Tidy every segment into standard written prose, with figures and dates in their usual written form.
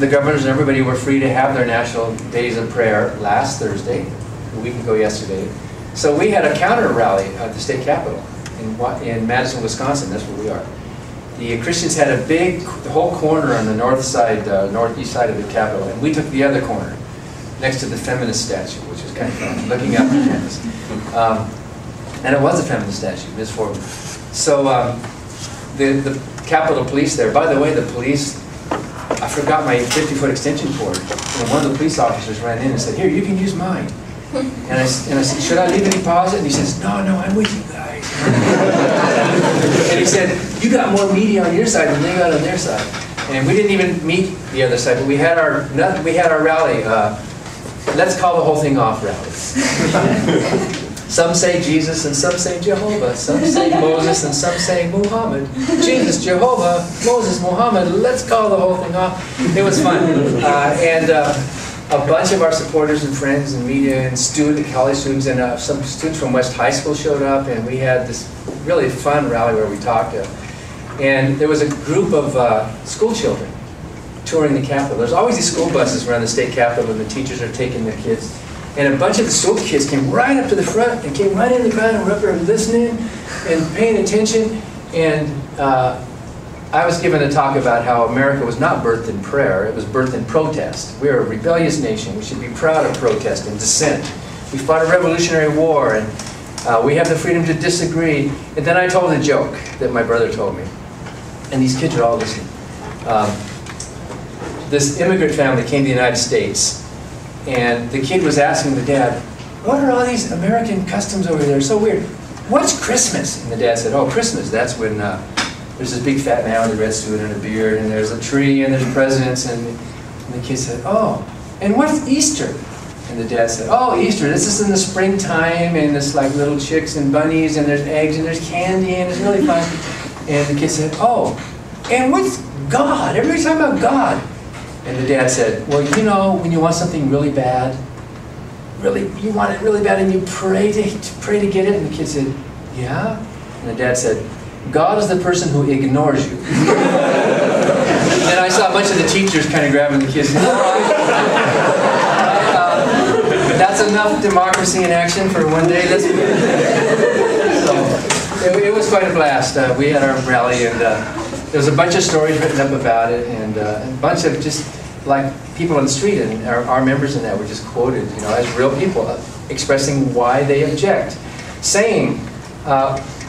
the governors and everybody were free to have their national days of prayer last Thursday, a week ago yesterday. So we had a counter rally at the state capitol in Madison, Wisconsin. That's where we are. The Christians had the whole corner on the northeast side of the Capitol, and we took the other corner, next to the feminist statue, which was kind of fun, looking up at campus. And it was a feminist statue, Ms. Ford. So the Capitol Police there, by the way, the police, I forgot my 50-foot extension cord, and one of the police officers ran in and said, "Here, you can use mine." And I said, "Should I leave any deposit?" And he says, "No, I'm with you guys." And he said, "You got more media on your side than they got on their side." And we didn't even meet the other side, but we had our rally. Let's call the whole thing off rally. Some say Jesus and some say Jehovah. Some say Moses and some say Muhammad. Jesus, Jehovah, Moses, Muhammad. Let's call the whole thing off. It was fun. A bunch of our supporters and friends and media and college students and some students from West High School showed up, and we had this really fun rally where we talked. And there was a group of school children touring the Capitol. There's always these school buses around the state Capitol and the teachers are taking their kids. And a bunch of the school kids came right up to the front and came right in the crowd and were up there listening and paying attention. And I was given a talk about how America was not birthed in prayer, it was birthed in protest. We're a rebellious nation. We should be proud of protest and dissent. We fought a revolutionary war, and we have the freedom to disagree. And then I told a joke that my brother told me. And these kids are all listening. This immigrant family came to the United States, and the kid was asking the dad, "What are all these American customs over there? So weird. What's Christmas?" And the dad said, "Oh, Christmas, that's when there's this big fat man with a red suit and a beard, and there's a tree, and there's presidents." And the kid said, "Oh, and what's Easter?" And the dad said, "Oh, Easter, this is in the springtime, and it's like little chicks and bunnies, and there's eggs, and there's candy, and it's really fun." And the kid said, "Oh, and what's God? Everybody's talking about God." And the dad said, "Well, you know, when you want something really bad, you want it really bad, and you pray to get it." And the kid said, "Yeah?" And the dad said, "God is the person who ignores you." And I saw a bunch of the teachers kind of grabbing the kids. That's enough democracy in action for one day. So, it was quite a blast. We had our rally, and there was a bunch of stories written up about it, and a bunch of just like people on the street, and our members in that were just quoted, you know, as real people expressing why they object, saying,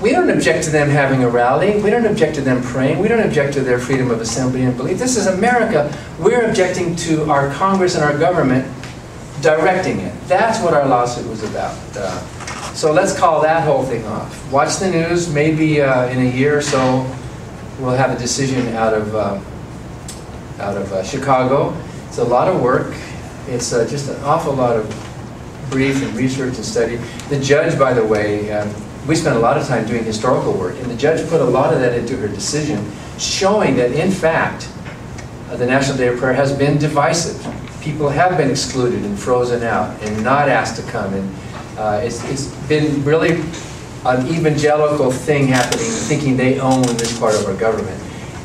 we don't object to them having a rally, we don't object to them praying, we don't object to their freedom of assembly and belief. This is America. We're objecting to our Congress and our government directing it. That's what our lawsuit was about. So let's call that whole thing off. Watch the news. Maybe in a year or so, we'll have a decision out of Chicago. It's a lot of work. It's just an awful lot of brief and research and study. The judge, by the way, we spent a lot of time doing historical work, and the judge put a lot of that into her decision, showing that, in fact, the National Day of Prayer has been divisive. People have been excluded and frozen out and not asked to come. And it's been really an evangelical thing happening, thinking they own this part of our government.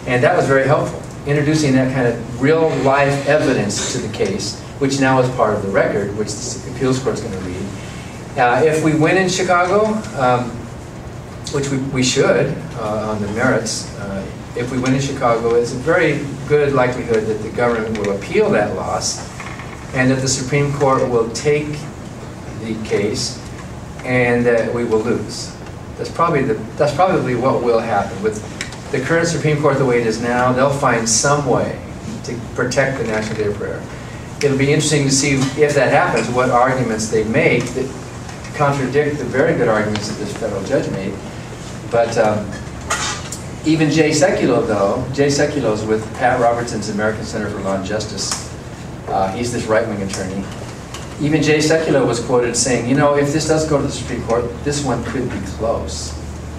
And that was very helpful, introducing that kind of real-life evidence to the case, which now is part of the record, which the appeals court is going to read. If we win in Chicago, which we should on the merits, if we win in Chicago, it's a very good likelihood that the government will appeal that loss, and that the Supreme Court will take the case, and that we will lose. That's probably what will happen. With the current Supreme Court the way it is now, they'll find some way to protect the National Day of Prayer. It'll be interesting to see if that happens, what arguments they make that contradict the very good arguments that this federal judge made. But even Jay Sekulow, though, Jay Sekulow is with Pat Robertson's American Center for Law and Justice. He's this right-wing attorney. Even Jay Sekulow was quoted saying, you know, if this does go to the Supreme Court, this one could be close.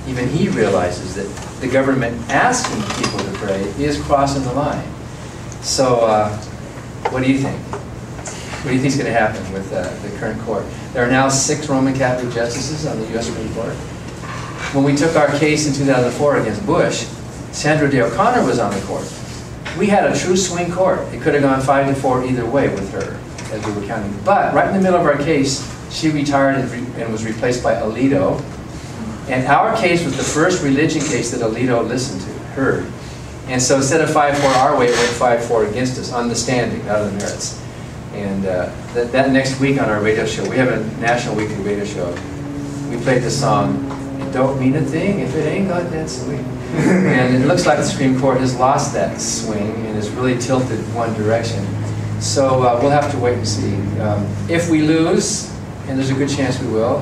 Even he realizes that the government asking people to pray is crossing the line. So what do you think? What do you think is going to happen with the current court? There are now 6 Roman Catholic justices on the U.S. Supreme Court. When we took our case in 2004 against Bush, Sandra Day O'Connor was on the court. we had a true swing court. It could have gone 5-4 either way with her, as we were counting. But right in the middle of our case, she retired and was replaced by Alito. And our case was the first religion case that Alito listened to, heard. And so instead of 5-4 our way, it went 5-4 against us on the standing, not on the merits. And that next week on our radio show, we have a national weekly radio show, we played the song, "It don't mean a thing if it ain't got that swing." And it looks like the Supreme Court has lost that swing and is really tilted one direction. So we'll have to wait and see. If we lose, and there's a good chance we will,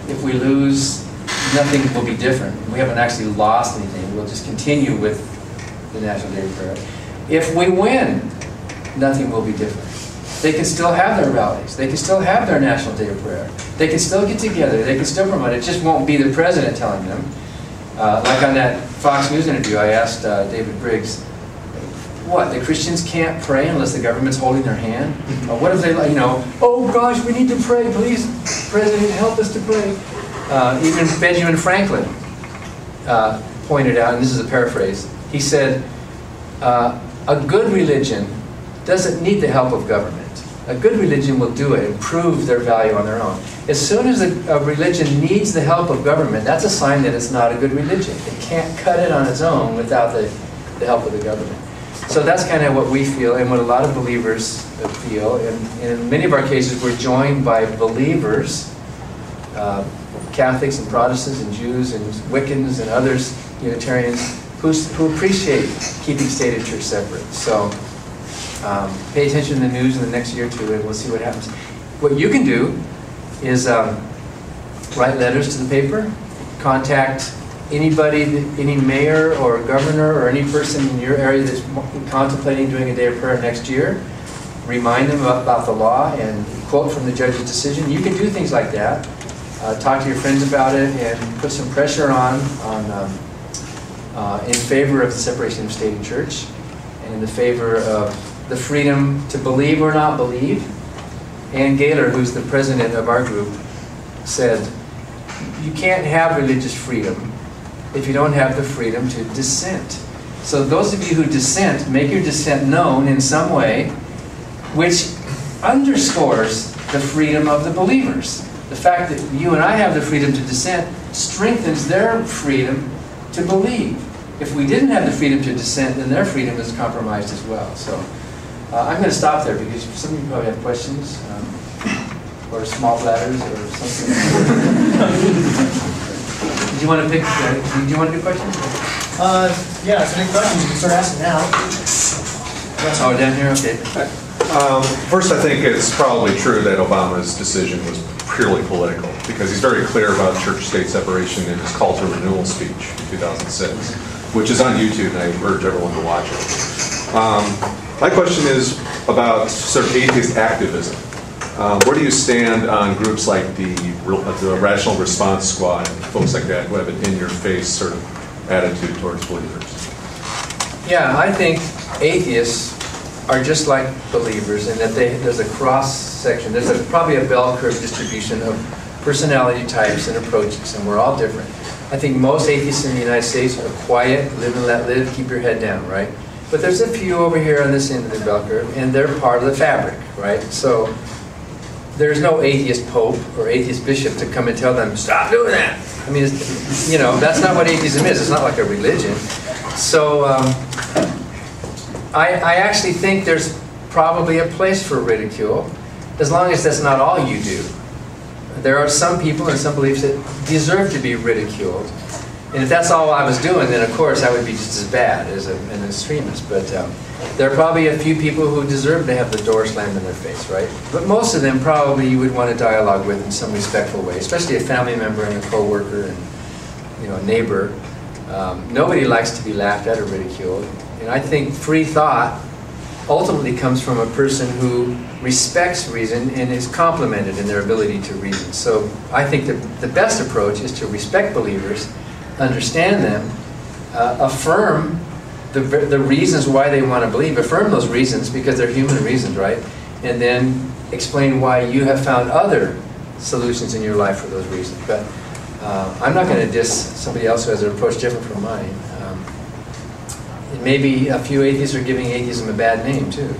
if we lose, nothing will be different. We haven't actually lost anything. We'll just continue with the National Day of Prayer. If we win, nothing will be different. They can still have their rallies. They can still have their National Day of Prayer. They can still get together. They can still promote it. It just won't be the president telling them. Like on that Fox News interview, I asked David Briggs, what, the Christians can't pray unless the government's holding their hand? What if they, oh gosh, we need to pray, please, President, help us to pray. Even Benjamin Franklin pointed out, and this is a paraphrase, he said, a good religion doesn't need the help of government. A good religion will do it and prove their value on their own. As soon as a religion needs the help of government, that's a sign that it's not a good religion. It can't cut it on its own without the help of the government. So that's kind of what we feel and what a lot of believers feel. And in many of our cases, we're joined by believers, Catholics and Protestants and Jews and Wiccans and others, Unitarians, who appreciate keeping state and church separate. So pay attention to the news in the next year or two and we'll see what happens. What you can do is write letters to the paper, contact anybody, any mayor or governor or any person in your area that's contemplating doing a day of prayer next year, remind them about the law and quote from the judge's decision. You can do things like that. Talk to your friends about it and put some pressure on in favor of the separation of state and church and in the favor of the freedom to believe or not believe. Ann Gaylor, who's the president of our group, said, you can't have religious freedom if you don't have the freedom to dissent. So those of you who dissent, make your dissent known in some way, which underscores the freedom of the believers. The fact that you and I have the freedom to dissent strengthens their freedom to believe. If we didn't have the freedom to dissent, then their freedom is compromised as well. So I'm going to stop there because some of you probably have questions or small bladders or something. Do you want to pick? Do you want to do questions? Yeah, so any questions you can start asking now. Oh, down here, okay. First, I think it's probably true that Obama's decision was purely political because he's very clear about church-state separation in his call to renewal speech in 2006, which is on YouTube, and I urge everyone to watch it. My question is about sort of atheist activism. Where do you stand on groups like the Rational Response Squad and folks like that who have an in-your-face sort of attitude towards believers? Yeah, I think atheists are just like believers in that there's a cross-section. There's probably a bell curve distribution of personality types and approaches, and we're all different. I think most atheists in the United States are quiet, live and let live, keep your head down, right? But there's a few over here on this end of the bell curve, and they're part of the fabric, right? So there's no atheist pope or atheist bishop to come and tell them, stop doing that. I mean, that's not what atheism is. It's not like a religion. So I actually think there's probably a place for ridicule, as long as that's not all you do. There are some people and some beliefs that deserve to be ridiculed. And if that's all I was doing, then of course I would be just as bad as an extremist. But there are probably a few people who deserve to have the door slammed in their face, right? But most of them probably you would want to dialogue with in some respectful way, especially a family member and a co-worker and a neighbor. Nobody likes to be laughed at or ridiculed. And I think free thought ultimately comes from a person who respects reason and is complimented in their ability to reason. So I think the best approach is to respect believers, understand them, affirm the reasons why they want to believe, affirm those reasons because they're human reasons, right? And then explain why you have found other solutions in your life for those reasons. But I'm not going to diss somebody else who has an approach different from mine. maybe a few atheists are giving atheism a bad name, too.